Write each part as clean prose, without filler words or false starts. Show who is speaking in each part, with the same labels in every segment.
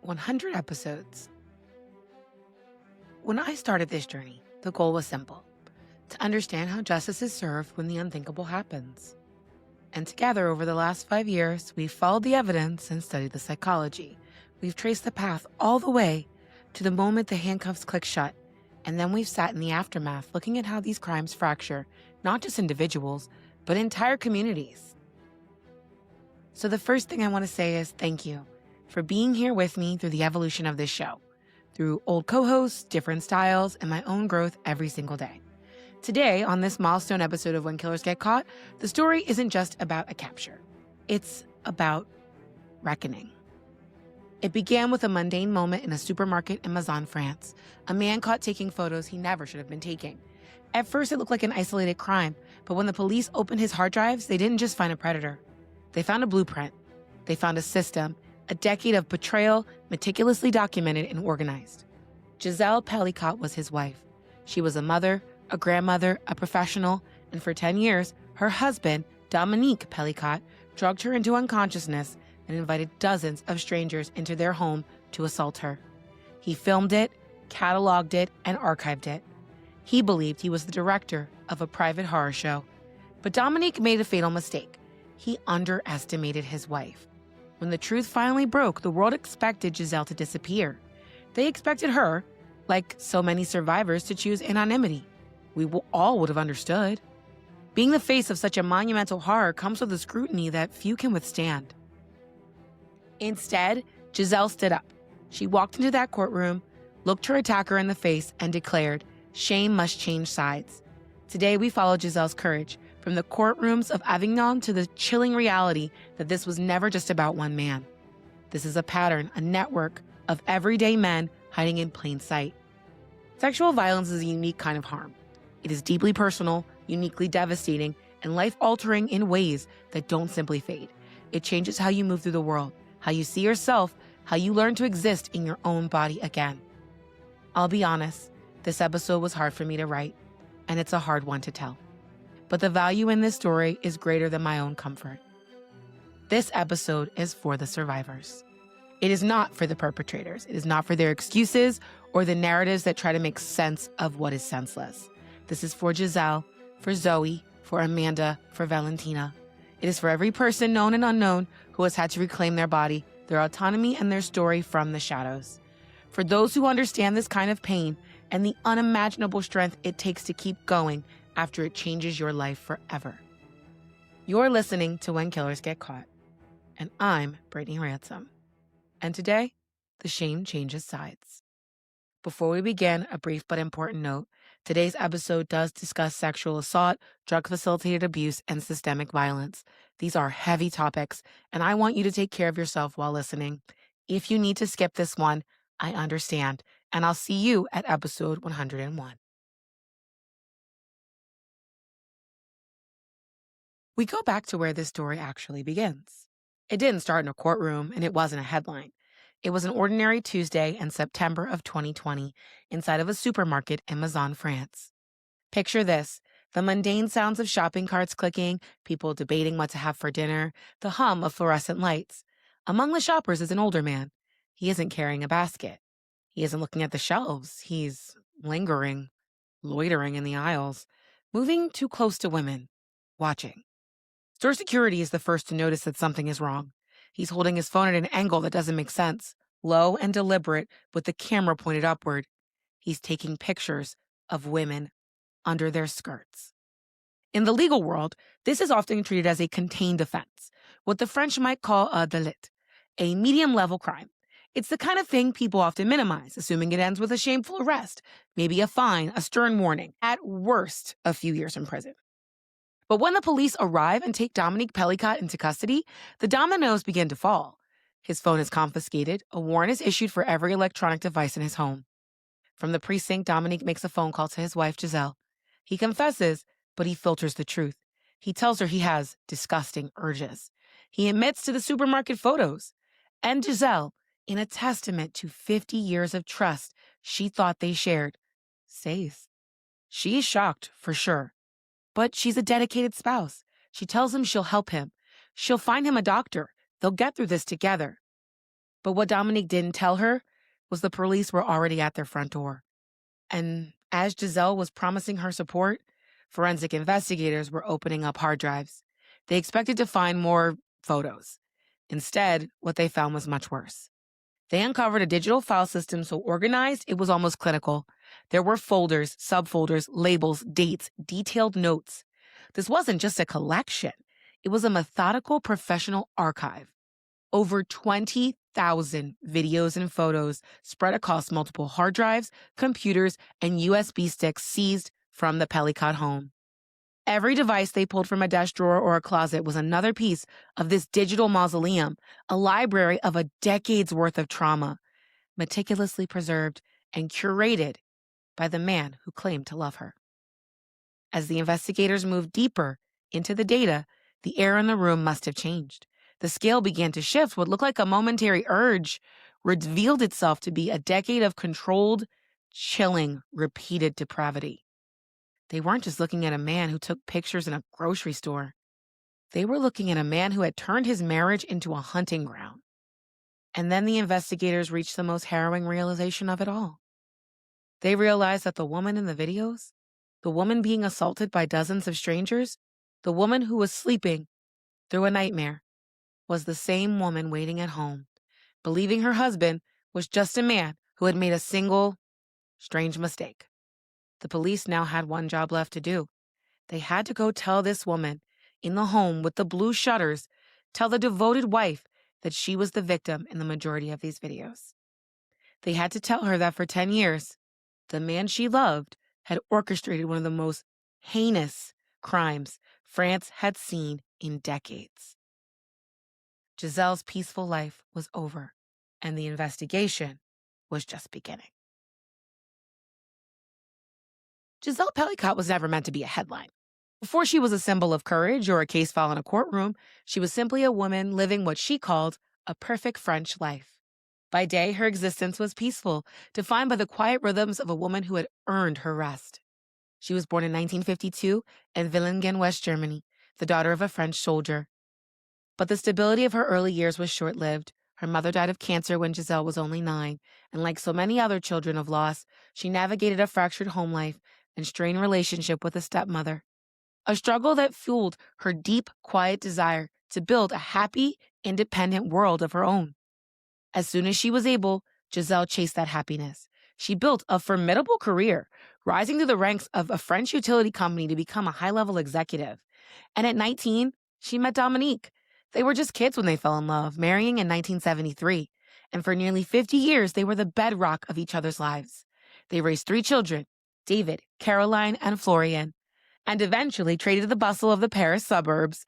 Speaker 1: 100 episodes. When I started this journey, the goal was simple: to understand how justice is served when the unthinkable happens. And together, over the last 5 years, we've followed the evidence and studied the psychology. We've traced the path all the way to the moment the handcuffs click shut, and then we've sat in the aftermath looking at how these crimes fracture not just individuals, but entire communities. So the first thing I want to say is thank you for being here with me through the evolution of this show, through old co-hosts, different styles, and my own growth every single day. Today, on this milestone episode of When Killers Get Caught, the story isn't just about a capture. It's about reckoning. It began with a mundane moment in a supermarket in Mazan, France. A man caught taking photos he never should have been taking. At first, it looked like an isolated crime, but when the police opened his hard drives, they didn't just find a predator. They found a blueprint. They found a system, a decade of betrayal meticulously documented and organized. Gisèle Pelicot was his wife. She was a mother, a grandmother, a professional, and for 10 years, her husband, Dominique Pelicot, drugged her into unconsciousness and invited dozens of strangers into their home to assault her. He filmed it, cataloged it, and archived it. He believed he was the director of a private horror show. But Dominique made a fatal mistake. He underestimated his wife. When the truth finally broke, the world expected Gisèle to disappear. They expected her, like so many survivors, to choose anonymity. We all would have understood. Being the face of such a monumental horror comes with a scrutiny that few can withstand. Instead, Gisèle stood up. She walked into that courtroom, looked her attacker in the face, and declared, "Shame must change sides." Today, we follow Gisèle's courage, from the courtrooms of Avignon to the chilling reality that this was never just about one man. This is a pattern, a network of everyday men hiding in plain sight. Sexual violence is a unique kind of harm. It is deeply personal, uniquely devastating, and life-altering in ways that don't simply fade. It changes how you move through the world, how you see yourself, how you learn to exist in your own body again. I'll be honest, this episode was hard for me to write, and it's a hard one to tell. But the value in this story is greater than my own comfort. This episode is for the survivors. It is not for the perpetrators. It is not for their excuses or the narratives that try to make sense of what is senseless. This is for Gisèle, for Zoe, for Amanda, for Valentina. It is for every person, known and unknown, who has had to reclaim their body, their autonomy, and their story from the shadows. For those who understand this kind of pain and the unimaginable strength it takes to keep going after it changes your life forever. You're listening to When Killers Get Caught, and I'm Brittany Ransom. And today, the shame changes sides. Before we begin, a brief but important note. Today's episode does discuss sexual assault, drug-facilitated abuse, and systemic violence. These are heavy topics, and I want you to take care of yourself while listening. If you need to skip this one, I understand, and I'll see you at episode 101. We go back to where this story actually begins. It didn't start in a courtroom, and it wasn't a headline. It was an ordinary Tuesday in September of 2020 inside of a supermarket in Mazan, France. Picture this: the mundane sounds of shopping carts clicking, people debating what to have for dinner, the hum of fluorescent lights. Among the shoppers is an older man. He isn't carrying a basket. He isn't looking at the shelves. He's lingering, loitering in the aisles, moving too close to women, watching. Store security is the first to notice that something is wrong. He's holding his phone at an angle that doesn't make sense, low and deliberate, with the camera pointed upward. He's taking pictures of women under their skirts. In the legal world, this is often treated as a contained offense, what the French might call a délit, a medium-level crime. It's the kind of thing people often minimize, assuming it ends with a shameful arrest, maybe a fine, a stern warning, at worst, a few years in prison. But when the police arrive and take Dominique Pelicot into custody, the dominoes begin to fall. His phone is confiscated. A warrant is issued for every electronic device in his home. From the precinct, Dominique makes a phone call to his wife, Gisèle. He confesses, but he filters the truth. He tells her he has disgusting urges. He admits to the supermarket photos. And Gisèle, in a testament to 50 years of trust she thought they shared, says. She is shocked, for sure. But she's a dedicated spouse. She tells him she'll help him. She'll find him a doctor. They'll get through this together. But what Dominique didn't tell her was the police were already at their front door. And as Gisèle was promising her support, forensic investigators were opening up hard drives. They expected to find more photos. Instead, what they found was much worse. They uncovered a digital file system so organized it was almost clinical. There were folders, subfolders, labels, dates, detailed notes. This wasn't just a collection. It was a methodical professional archive. Over 20,000 videos and photos spread across multiple hard drives, computers, and USB sticks seized from the Pelicot home. Every device they pulled from a desk drawer or a closet was another piece of this digital mausoleum, a library of a decade's worth of trauma, meticulously preserved and curated by the man who claimed to love her. As the investigators moved deeper into the data, the air in the room must have changed. The scale began to shift. What looked like a momentary urge revealed itself to be a decade of controlled, chilling, repeated depravity. They weren't just looking at a man who took pictures in a grocery store. They were looking at a man who had turned his marriage into a hunting ground. And then the investigators reached the most harrowing realization of it all. They realized that the woman in the videos, the woman being assaulted by dozens of strangers, the woman who was sleeping through a nightmare, was the same woman waiting at home, believing her husband was just a man who had made a single, strange mistake. The police now had one job left to do. They had to go tell this woman in the home with the blue shutters, tell the devoted wife that she was the victim in the majority of these videos. They had to tell her that for 10 years, the man she loved had orchestrated one of the most heinous crimes France had seen in decades. Gisèle's peaceful life was over, and the investigation was just beginning. Gisèle Pelicot was never meant to be a headline. Before she was a symbol of courage or a case file in a courtroom, she was simply a woman living what she called a perfect French life. By day, her existence was peaceful, defined by the quiet rhythms of a woman who had earned her rest. She was born in 1952 in Villingen, West Germany, the daughter of a French soldier. But the stability of her early years was short-lived. Her mother died of cancer when Gisèle was only 9, and like so many other children of loss, she navigated a fractured home life and strained relationship with a stepmother. A struggle that fueled her deep, quiet desire to build a happy, independent world of her own. As soon as she was able, Gisèle chased that happiness. She built a formidable career, rising through the ranks of a French utility company to become a high-level executive. And at 19, she met Dominique. They were just kids when they fell in love, marrying in 1973. And for nearly 50 years, they were the bedrock of each other's lives. They raised 3 children, David, Caroline, and Florian, and eventually traded the bustle of the Paris suburbs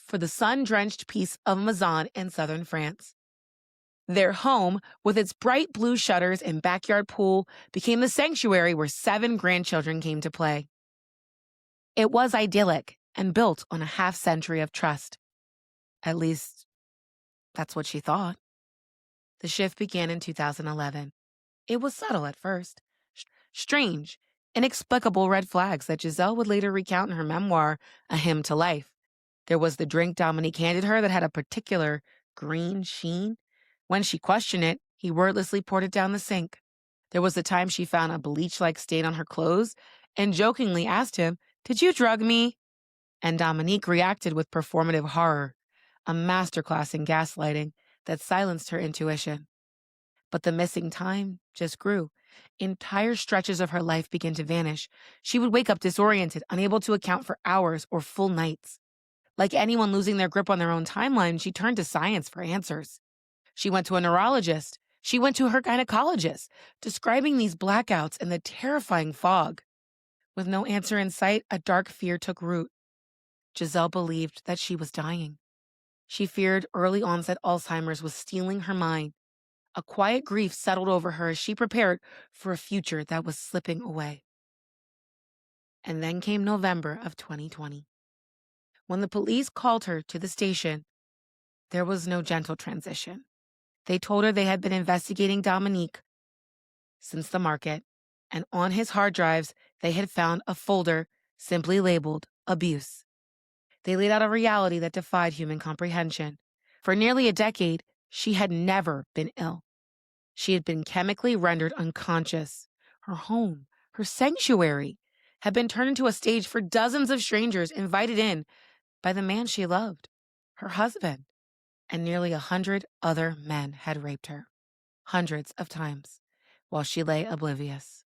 Speaker 1: for the sun-drenched peace of Mazan in southern France. Their home, with its bright blue shutters and backyard pool, became the sanctuary where 7 grandchildren came to play. It was idyllic and built on a half-century of trust. At least, that's what she thought. The shift began in 2011. It was subtle at first. Strange, inexplicable red flags that Gisèle would later recount in her memoir, A Hymn to Life. There was the drink Dominique handed her that had a particular green sheen. When she questioned it, he wordlessly poured it down the sink. There was the time she found a bleach-like stain on her clothes and jokingly asked him, "Did you drug me?" And Dominique reacted with performative horror, a masterclass in gaslighting that silenced her intuition. But the missing time just grew. Entire stretches of her life began to vanish. She would wake up disoriented, unable to account for hours or full nights. Like anyone losing their grip on their own timeline, she turned to science for answers. She went to a neurologist. She went to her gynecologist, describing these blackouts and the terrifying fog. With no answer in sight, a dark fear took root. Gisèle believed that she was dying. She feared early onset Alzheimer's was stealing her mind. A quiet grief settled over her as she prepared for a future that was slipping away. And then came November of 2020. When the police called her to the station, there was no gentle transition. They told her they had been investigating Dominique since the market, and on his hard drives, they had found a folder simply labeled abuse. They laid out a reality that defied human comprehension. For nearly a decade, She had never been ill. She had been chemically rendered unconscious. Her home, her sanctuary, had been turned into a stage for dozens of strangers invited in by the man she loved, her husband, and nearly 100 other men had raped her, hundreds of times, while she lay oblivious.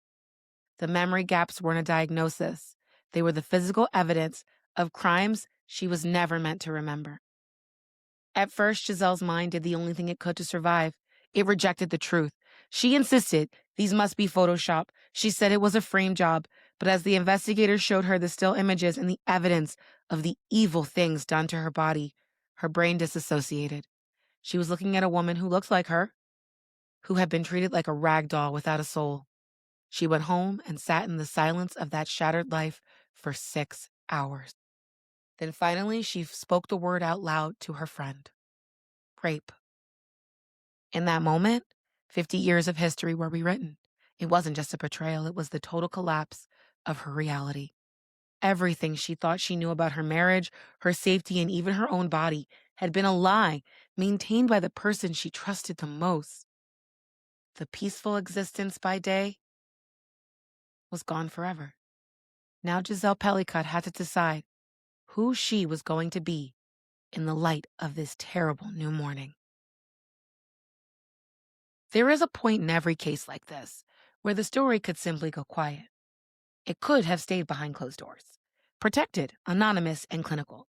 Speaker 1: The memory gaps weren't a diagnosis. They were the physical evidence of crimes she was never meant to remember. At first, Gisèle's mind did the only thing it could to survive. It rejected the truth. She insisted these must be Photoshop. She said it was a frame job. But as the investigators showed her the still images and the evidence of the evil things done to her body, her brain disassociated. She was looking at a woman who looked like her, who had been treated like a rag doll without a soul. She went home and sat in the silence of that shattered life for 6 hours. Then finally, she spoke the word out loud to her friend. Rape. In that moment, 50 years of history were rewritten. It wasn't just a betrayal, it was the total collapse of her reality. Everything she thought she knew about her marriage, her safety, and even her own body had been a lie maintained by the person she trusted the most. The peaceful existence by day was gone forever. Now Gisèle Pelicot had to decide who she was going to be in the light of this terrible new morning. There is a point in every case like this where the story could simply go quiet. It could have stayed behind closed doors, protected, anonymous, and clinical.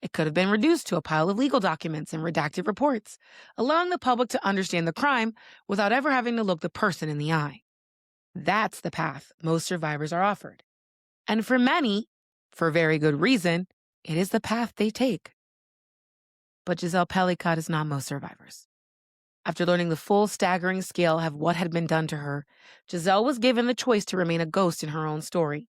Speaker 1: It could have been reduced to a pile of legal documents and redacted reports, allowing the public to understand the crime without ever having to look the person in the eye. That's the path most survivors are offered. And for many, for very good reason, it is the path they take. But Gisèle Pelicot is not most survivors. After learning the full staggering scale of what had been done to her, Gisèle was given the choice to remain a ghost in her own story.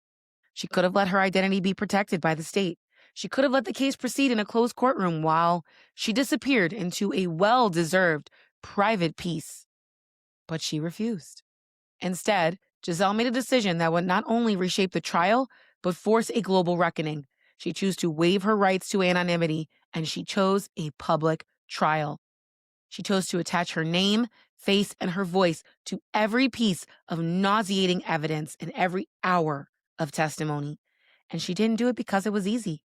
Speaker 1: She could have let her identity be protected by the state. She could have let the case proceed in a closed courtroom while she disappeared into a well-deserved private peace. But she refused. Instead, Gisèle made a decision that would not only reshape the trial, but force a global reckoning. She chose to waive her rights to anonymity, and she chose a public trial. She chose to attach her name, face, and her voice to every piece of nauseating evidence and every hour of testimony. And she didn't do it because it was easy.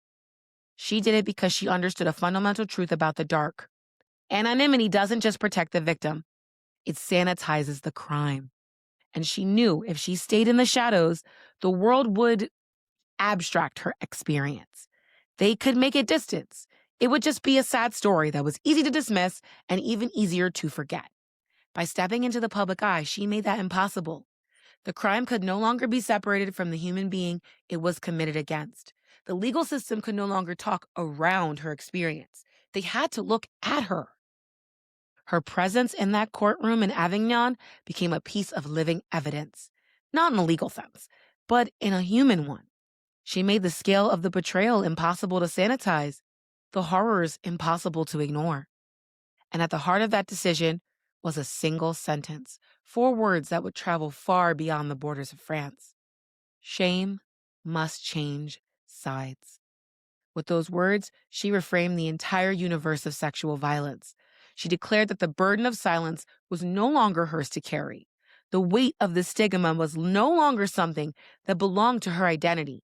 Speaker 1: She did it because she understood a fundamental truth about the dark. Anonymity doesn't just protect the victim. It sanitizes the crime. And she knew if she stayed in the shadows, the world would abstract her experience. They could make it distance. It would just be a sad story that was easy to dismiss and even easier to forget. By stepping into the public eye, she made that impossible. The crime could no longer be separated from the human being it was committed against. The legal system could no longer talk around her experience. They had to look at her. Her presence in that courtroom in Avignon became a piece of living evidence, not in a legal sense, but in a human one. She made the scale of the betrayal impossible to sanitize, the horrors impossible to ignore. And at the heart of that decision was a single sentence, 4 words that would travel far beyond the borders of France. Shame must change sides. With those words, she reframed the entire universe of sexual violence. She declared that the burden of silence was no longer hers to carry. The weight of the stigma was no longer something that belonged to her identity.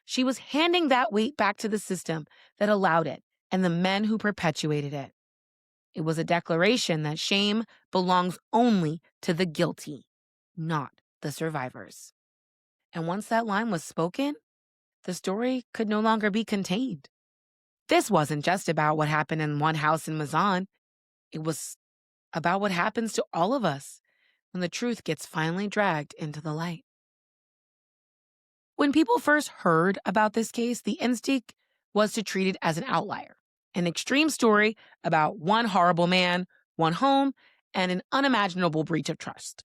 Speaker 1: She was handing that weight back to the system that allowed it and the men who perpetuated it. It was a declaration that shame belongs only to the guilty, not the survivors. And once that line was spoken, the story could no longer be contained. This wasn't just about what happened in one house in Mazan. It was about what happens to all of us when the truth gets finally dragged into the light. When people first heard about this case, the instinct was to treat it as an outlier, an extreme story about one horrible man, one home, and an unimaginable breach of trust.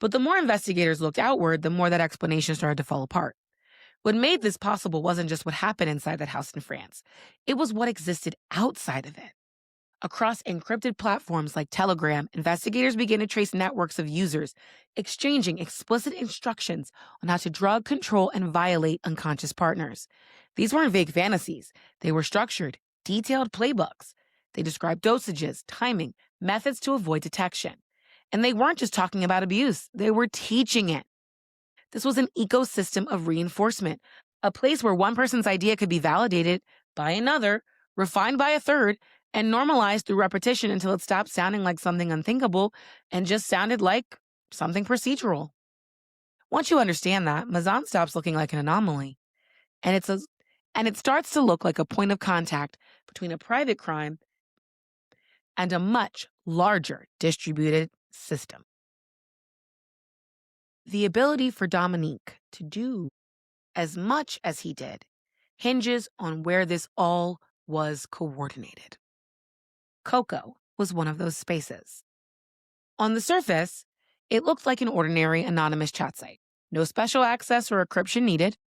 Speaker 1: But the more investigators looked outward, the more that explanation started to fall apart. What made this possible wasn't just what happened inside that house in France. It was what existed outside of it. Across encrypted platforms like Telegram, investigators began to trace networks of users exchanging explicit instructions on how to drug, control, and violate unconscious partners. These weren't vague fantasies. They were structured, detailed playbooks. They described dosages, timing, methods to avoid detection. And they weren't just talking about abuse, they were teaching it. This was an ecosystem of reinforcement, a place where one person's idea could be validated by another, refined by a third, and normalized through repetition until it stopped sounding like something unthinkable and just sounded like something procedural. Once you understand that, Mazan stops looking like an anomaly, and it starts to look like a point of contact between a private crime and a much larger distributed system. The ability for Dominique to do as much as he did hinges on where this all was coordinated. Coco was one of those spaces. On the surface, it looked like an ordinary anonymous chat site. No special access or encryption needed,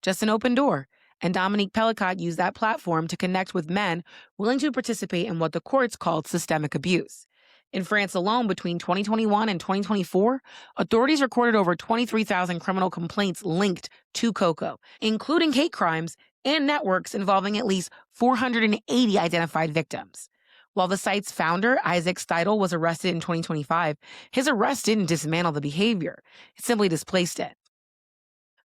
Speaker 1: just an open door. And Dominique Pelicot used that platform to connect with men willing to participate in what the courts called systemic abuse. In France alone, between 2021 and 2024, authorities recorded over 23,000 criminal complaints linked to Coco, including hate crimes and networks involving at least 480 identified victims. While the site's founder, Isaac Steidel, was arrested in 2025, his arrest didn't dismantle the behavior. It simply displaced it.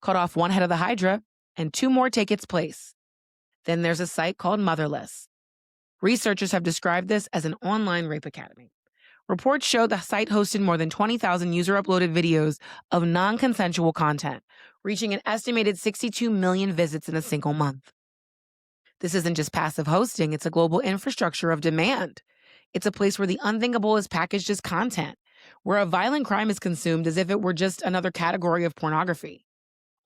Speaker 1: Cut off one head of the Hydra, and two more take its place. Then there's a site called Motherless. Researchers have described this as an online rape academy. Reports show the site hosted more than 20,000 user-uploaded videos of non-consensual content, reaching an estimated 62 million visits in a single month. This isn't just passive hosting, it's a global infrastructure of demand. It's a place where the unthinkable is packaged as content, where a violent crime is consumed as if it were just another category of pornography.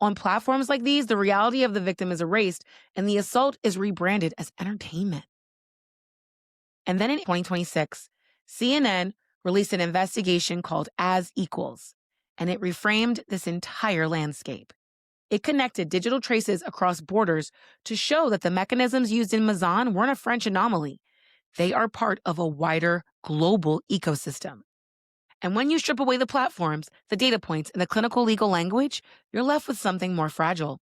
Speaker 1: On platforms like these, the reality of the victim is erased and the assault is rebranded as entertainment. And then in 2026, CNN released an investigation called As Equals, and it reframed this entire landscape. It connected digital traces across borders to show that the mechanisms used in Mazan weren't a French anomaly. They are part of a wider global ecosystem. And when you strip away the platforms, the data points, and the clinical legal language, you're left with something more fragile.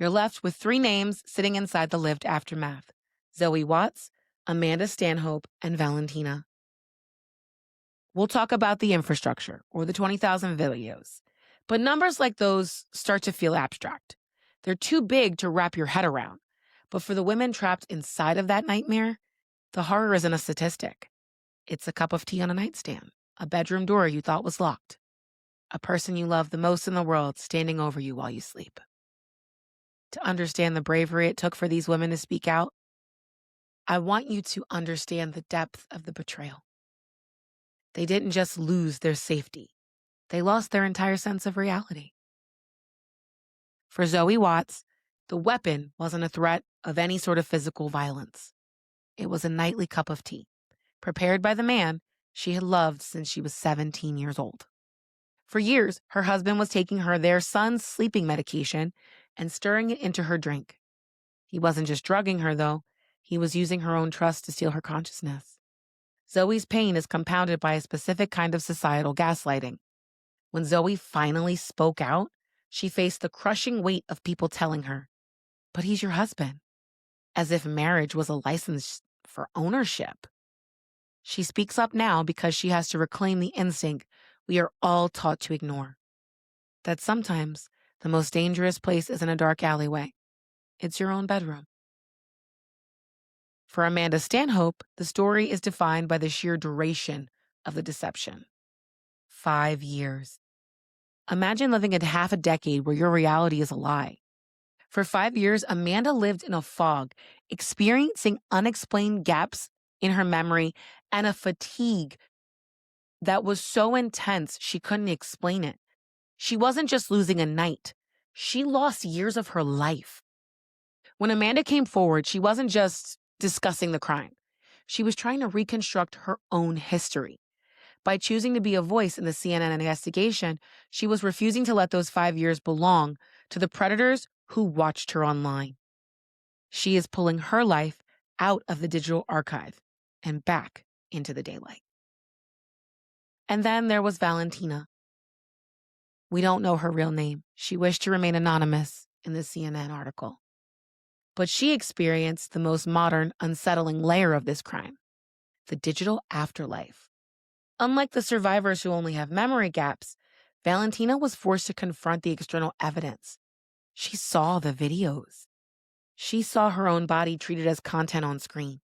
Speaker 1: You're left with three names sitting inside the lived aftermath: Zoe Watts, Amanda Stanhope, and Valentina. We'll talk about the infrastructure, or the 20,000 videos. But numbers like those start to feel abstract. They're too big to wrap your head around. But for the women trapped inside of that nightmare, the horror isn't a statistic. It's a cup of tea on a nightstand, a bedroom door you thought was locked, a person you love the most in the world standing over you while you sleep. To understand the bravery it took for these women to speak out, I want you to understand the depth of the betrayal. They didn't just lose their safety. They lost their entire sense of reality. For Zoe Watts, the weapon wasn't a threat of any sort of physical violence. It was a nightly cup of tea, prepared by the man she had loved since she was 17 years old. For years, her husband was taking her their son's sleeping medication and stirring it into her drink. He wasn't just drugging her, though. He was using her own trust to steal her consciousness. Zoe's pain is compounded by a specific kind of societal gaslighting. When Zoe finally spoke out, she faced the crushing weight of people telling her, "But he's your husband," as if marriage was a license for ownership. She speaks up now because she has to reclaim the instinct we are all taught to ignore. That sometimes the most dangerous place isn't a dark alleyway. It's your own bedroom. For Amanda Stanhope, the story is defined by the sheer duration of the deception. 5 years. Imagine living in half a decade where your reality is a lie. For 5 years, Amanda lived in a fog, experiencing unexplained gaps in her memory and a fatigue that was so intense she couldn't explain it. She wasn't just losing a night. She lost years of her life. When Amanda came forward, she wasn't just discussing the crime. She was trying to reconstruct her own history. By choosing to be a voice in the CNN investigation, she was refusing to let those 5 years belong to the predators who watched her online. She is pulling her life out of the digital archive and back into the daylight. And then there was Valentina. We don't know her real name. She wished to remain anonymous in the CNN article. But she experienced the most modern, unsettling layer of this crime. the digital afterlife. Unlike the survivors who only have memory gaps, Valentina was forced to confront the external evidence. She saw the videos. She saw her own body treated as content on screen,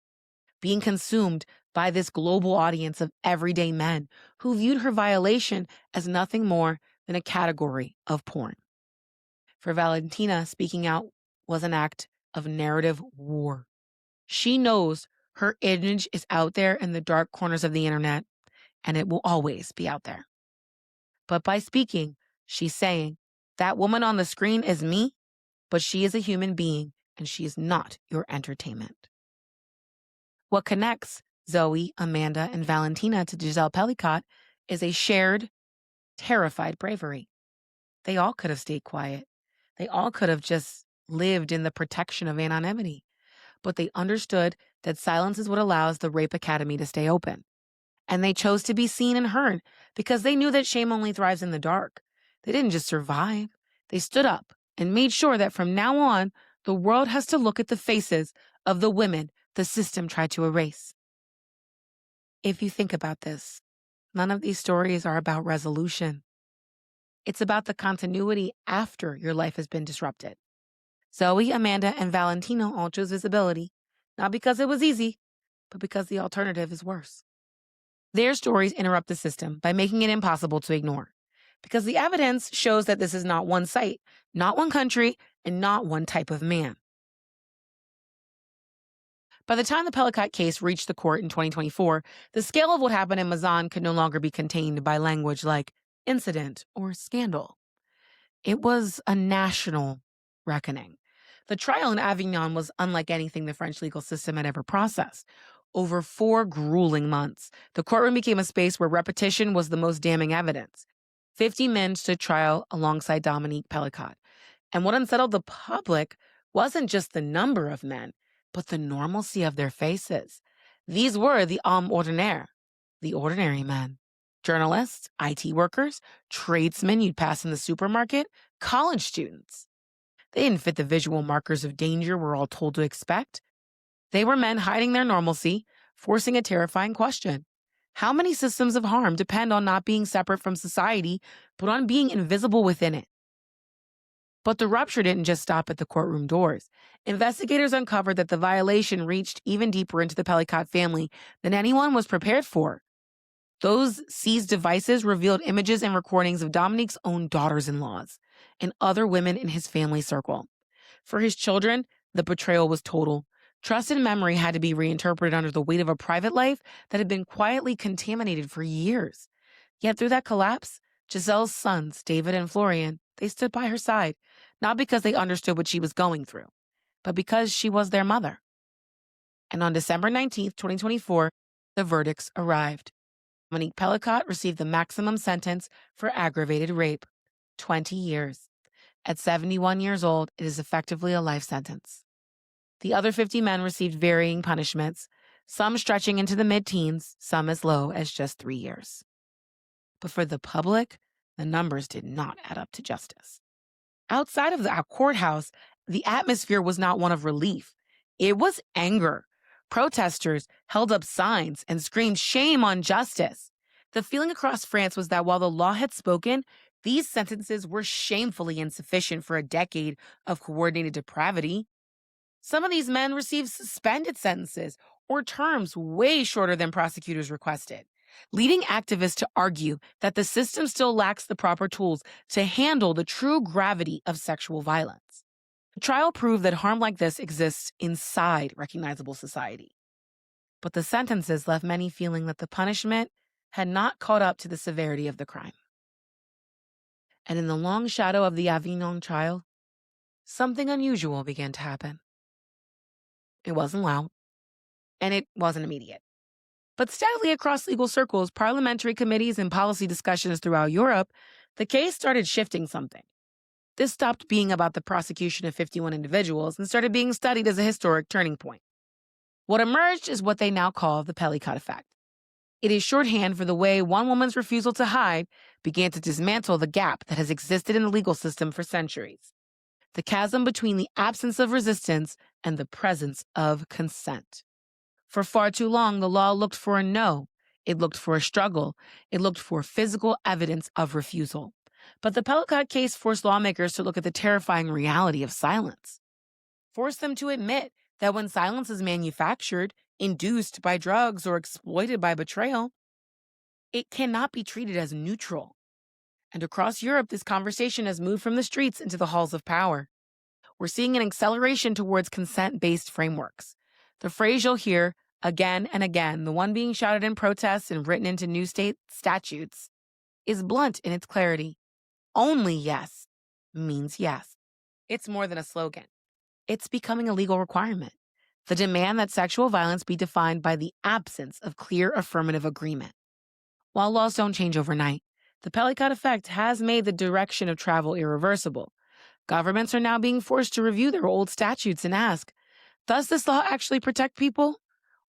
Speaker 1: being consumed by this global audience of everyday men who viewed her violation as nothing more than a category of porn. For Valentina, speaking out was an act of narrative war. She knows her image is out there in the dark corners of the internet, and it will always be out there. But by speaking, she's saying, that woman on the screen is me, but she is a human being, and she is not your entertainment. What connects Zoe, Amanda, and Valentina to Gisèle Pelicot is a shared, terrified bravery. They all could have stayed quiet. They all could have just lived in the protection of anonymity. But they understood that silence is what allows the Rape Academy to stay open. And they chose to be seen and heard because they knew that shame only thrives in the dark. They didn't just survive. They stood up and made sure that from now on, the world has to look at the faces of the women the system tried to erase. If you think about this, none of these stories are about resolution. It's about the continuity after your life has been disrupted. Zoe, Amanda, and Valentina all chose visibility, not because it was easy, but because the alternative is worse. Their stories interrupt the system by making it impossible to ignore, because the evidence shows that this is not one site, not one country, and not one type of man. By the time the Pelicot case reached the court in 2024, the scale of what happened in Mazan could no longer be contained by language like incident or scandal. It was a national reckoning. The trial in Avignon was unlike anything the French legal system had ever processed. Over 4 grueling months, the courtroom became a space where repetition was the most damning evidence. 50 men stood trial alongside Dominique Pelicot. And what unsettled the public wasn't just the number of men, but the normalcy of their faces. These were the hommes ordinaires, the ordinary men. Journalists, IT workers, tradesmen you'd pass in the supermarket, college students. They didn't fit the visual markers of danger we're all told to expect. They were men hiding their normalcy, forcing a terrifying question. How many systems of harm depend on not being separate from society, but on being invisible within it? But the rupture didn't just stop at the courtroom doors. Investigators uncovered that the violation reached even deeper into the Pelicot family than anyone was prepared for. Those seized devices revealed images and recordings of Dominique's own daughters-in-laws and other women in his family circle. For his children, the betrayal was total. Trust and memory had to be reinterpreted under the weight of a private life that had been quietly contaminated for years. Yet through that collapse, Gisèle's sons, David and Florian, they stood by her side, not because they understood what she was going through, but because she was their mother. And on December 19th, 2024, the verdicts arrived. Dominique Pelicot received the maximum sentence for aggravated rape, 20 years. At 71 years old, it is effectively a life sentence. The other 50 men received varying punishments, some stretching into the mid-teens, some as low as just 3 years. But for the public, the numbers did not add up to justice. Outside of the courthouse, the atmosphere was not one of relief. It was anger. Protesters held up signs and screamed shame on justice. The feeling across France was that while the law had spoken, these sentences were shamefully insufficient for a decade of coordinated depravity. Some of these men received suspended sentences or terms way shorter than prosecutors requested, leading activists to argue that the system still lacks the proper tools to handle the true gravity of sexual violence. The trial proved that harm like this exists inside recognizable society. But the sentences left many feeling that the punishment had not caught up to the severity of the crime. And in the long shadow of the Avignon trial, something unusual began to happen. It wasn't loud, and it wasn't immediate. But steadily across legal circles, parliamentary committees, and policy discussions throughout Europe, the case started shifting something. This stopped being about the prosecution of 51 individuals and started being studied as a historic turning point. What emerged is what they now call the Pelicot effect. It is shorthand for the way one woman's refusal to hide began to dismantle the gap that has existed in the legal system for centuries. The chasm between the absence of resistance and the presence of consent. For far too long, the law looked for a no. It looked for a struggle. It looked for physical evidence of refusal. But the Pelicot case forced lawmakers to look at the terrifying reality of silence. Forced them to admit that when silence is manufactured, induced by drugs, or exploited by betrayal, it cannot be treated as neutral. And across Europe, this conversation has moved from the streets into the halls of power. We're seeing an acceleration towards consent-based frameworks. The phrase you'll hear again and again, the one being shouted in protests and written into new state statutes, is blunt in its clarity. Only yes means yes. It's more than a slogan. It's becoming a legal requirement. The demand that sexual violence be defined by the absence of clear affirmative agreement. While laws don't change overnight, the Pelicot effect has made the direction of travel irreversible. Governments are now being forced to review their old statutes and ask, does this law actually protect people?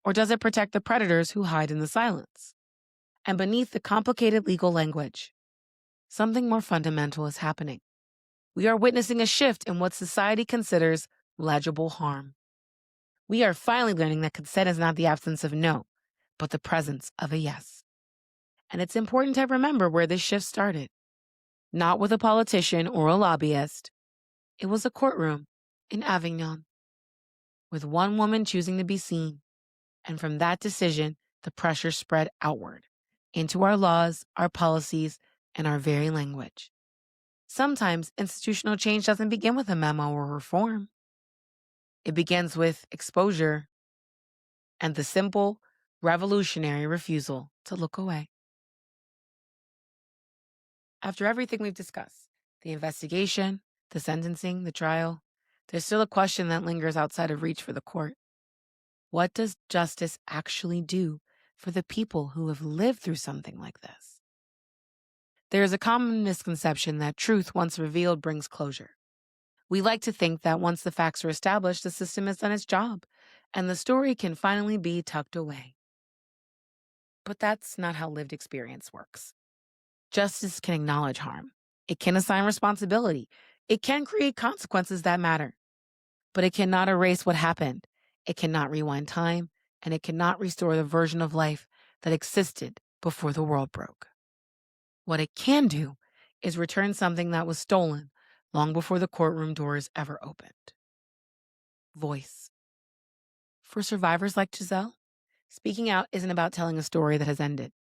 Speaker 1: Or does it protect the predators who hide in the silence? And beneath the complicated legal language, something more fundamental is happening. We are witnessing a shift in what society considers legible harm. We are finally learning that consent is not the absence of no, but the presence of a yes. And it's important to remember where this shift started. Not with a politician or a lobbyist. It was a courtroom in Avignon, with one woman choosing to be seen. And from that decision, the pressure spread outward, into our laws, our policies, and our very language. Sometimes institutional change doesn't begin with a memo or reform. It begins with exposure and the simple, revolutionary refusal to look away. After everything we've discussed, the investigation, the sentencing, the trial, there's still a question that lingers outside of reach for the court. What does justice actually do for the people who have lived through something like this? There is a common misconception that truth, once revealed, brings closure. We like to think that once the facts are established, the system has done its job, and the story can finally be tucked away. But that's not how lived experience works. Justice can acknowledge harm. It can assign responsibility. It can create consequences that matter. But it cannot erase what happened. It cannot rewind time, and it cannot restore the version of life that existed before the world broke. What it can do is return something that was stolen long before the courtroom doors ever opened. Voice. For survivors like Gisèle, speaking out isn't about telling a story that has ended.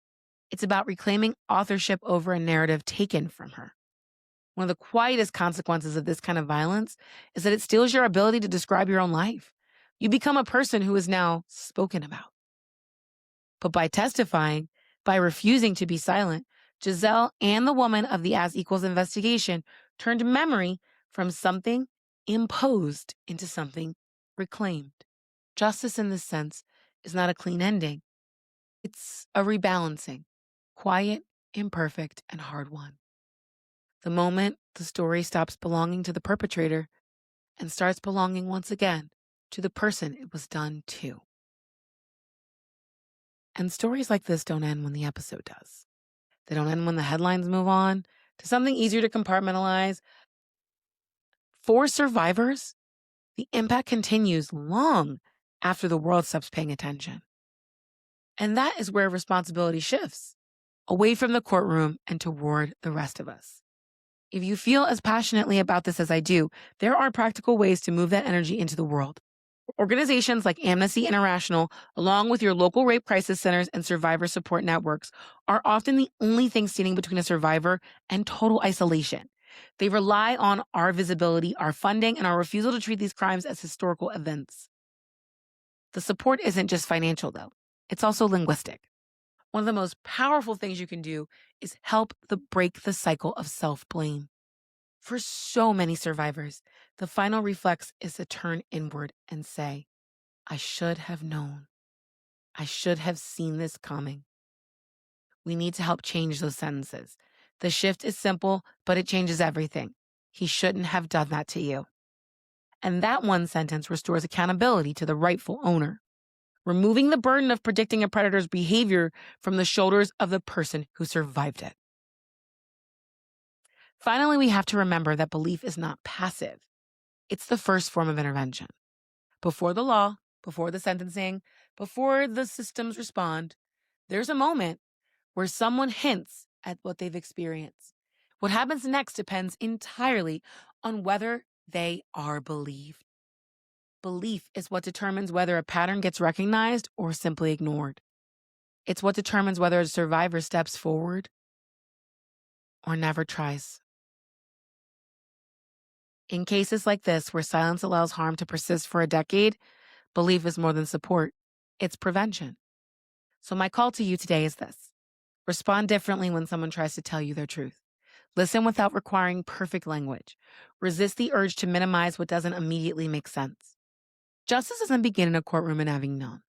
Speaker 1: It's about reclaiming authorship over a narrative taken from her. One of the quietest consequences of this kind of violence is that it steals your ability to describe your own life. You become a person who is now spoken about. But by testifying, by refusing to be silent, Gisèle and the woman of the As Equals investigation turned memory from something imposed into something reclaimed. Justice in this sense is not a clean ending. It's a rebalancing, quiet, imperfect, and hard won. The moment the story stops belonging to the perpetrator and starts belonging once again to the person it was done to. And stories like this don't end when the episode does. They don't end when the headlines move on to something easier to compartmentalize. For survivors, the impact continues long after the world stops paying attention. And that is where responsibility shifts, away from the courtroom and toward the rest of us. If you feel as passionately about this as I do, there are practical ways to move that energy into the world. Organizations like Amnesty International, along with your local rape crisis centers and survivor support networks, are often the only thing standing between a survivor and total isolation. They rely on our visibility, our funding, and our refusal to treat these crimes as historical events. The support isn't just financial, though. It's also linguistic. One of the most powerful things you can do is help break the cycle of self-blame. For so many survivors, the final reflex is to turn inward and say, I should have known. I should have seen this coming. We need to help change those sentences. The shift is simple, but it changes everything. He shouldn't have done that to you. And that one sentence restores accountability to the rightful owner, removing the burden of predicting a predator's behavior from the shoulders of the person who survived it. Finally, we have to remember that belief is not passive. It's the first form of intervention. Before the law, before the sentencing, before the systems respond, there's a moment where someone hints at what they've experienced. What happens next depends entirely on whether they are believed. Belief is what determines whether a pattern gets recognized or simply ignored. It's what determines whether a survivor steps forward or never tries. In cases like this, where silence allows harm to persist for a decade, belief is more than support. It's prevention. So my call to you today is this. Respond differently when someone tries to tell you their truth. Listen without requiring perfect language. Resist the urge to minimize what doesn't immediately make sense. Justice doesn't begin in a courtroom in Avignon.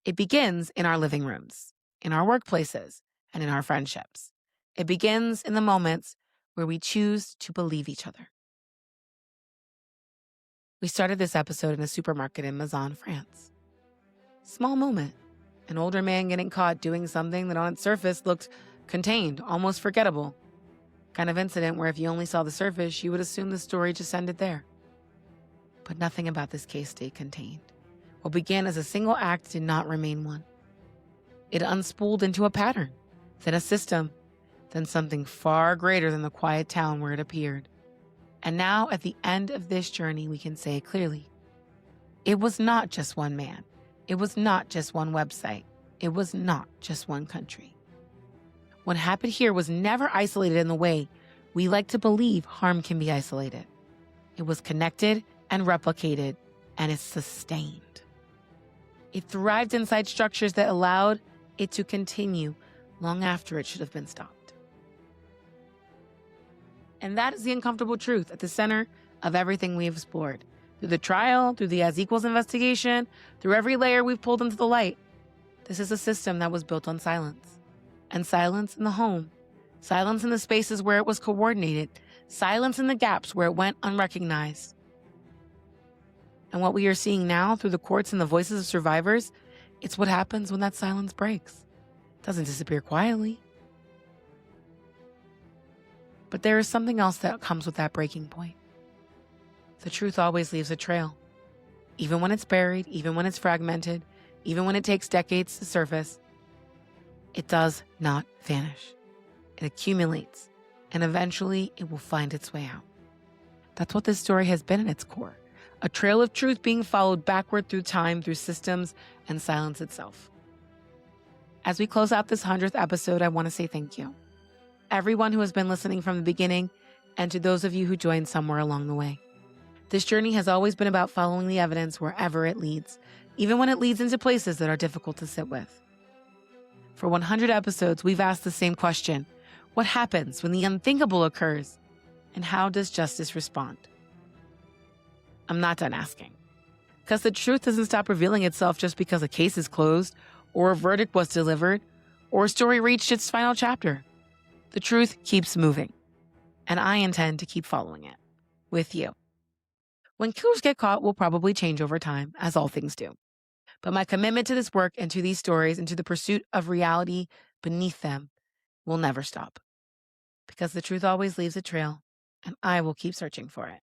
Speaker 1: It begins in our living rooms, in our workplaces, and in our friendships. It begins in the moments where we choose to believe each other. We started this episode in a supermarket in Mazan, France. Small moment. An older man getting caught doing something that on its surface looked contained, almost forgettable. Kind of incident where if you only saw the surface, you would assume the story just ended there. But nothing about this case stayed contained. What began as a single act did not remain one. It unspooled into a pattern, then a system, then something far greater than the quiet town where it appeared. And now, at the end of this journey, we can say it clearly. It was not just one man. It was not just one website. It was not just one country. What happened here was never isolated in the way we like to believe harm can be isolated. It was connected and replicated, and it's sustained. It thrived inside structures that allowed it to continue long after it should have been stopped. And that is the uncomfortable truth at the center of everything we've explored. Through the trial, through the as equals investigation, through every layer we've pulled into the light. This is a system that was built on silence. And silence in the home. Silence in the spaces where it was coordinated. Silence in the gaps where it went unrecognized. And what we are seeing now through the courts and the voices of survivors, it's what happens when that silence breaks. It doesn't disappear quietly. But there is something else that comes with that breaking point. The truth always leaves a trail. Even when it's buried, even when it's fragmented, even when it takes decades to surface, it does not vanish. It accumulates, and eventually it will find its way out. That's what this story has been at its core. A trail of truth being followed backward through time, through systems, and silence itself. As we close out this 100th episode, I want to say thank you. Everyone who has been listening from the beginning, and to those of you who joined somewhere along the way. This journey has always been about following the evidence wherever it leads, even when it leads into places that are difficult to sit with. For 100 episodes, we've asked the same question. What happens when the unthinkable occurs? And how does justice respond? I'm not done asking. Because the truth doesn't stop revealing itself just because a case is closed, or a verdict was delivered, or a story reached its final chapter. The truth keeps moving, and I intend to keep following it, with you. When killers get caught, will probably change over time, as all things do. But my commitment to this work and to these stories and to the pursuit of reality beneath them will never stop. Because the truth always leaves a trail, and I will keep searching for it.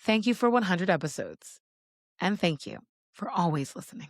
Speaker 1: Thank you for 100 episodes, and thank you for always listening.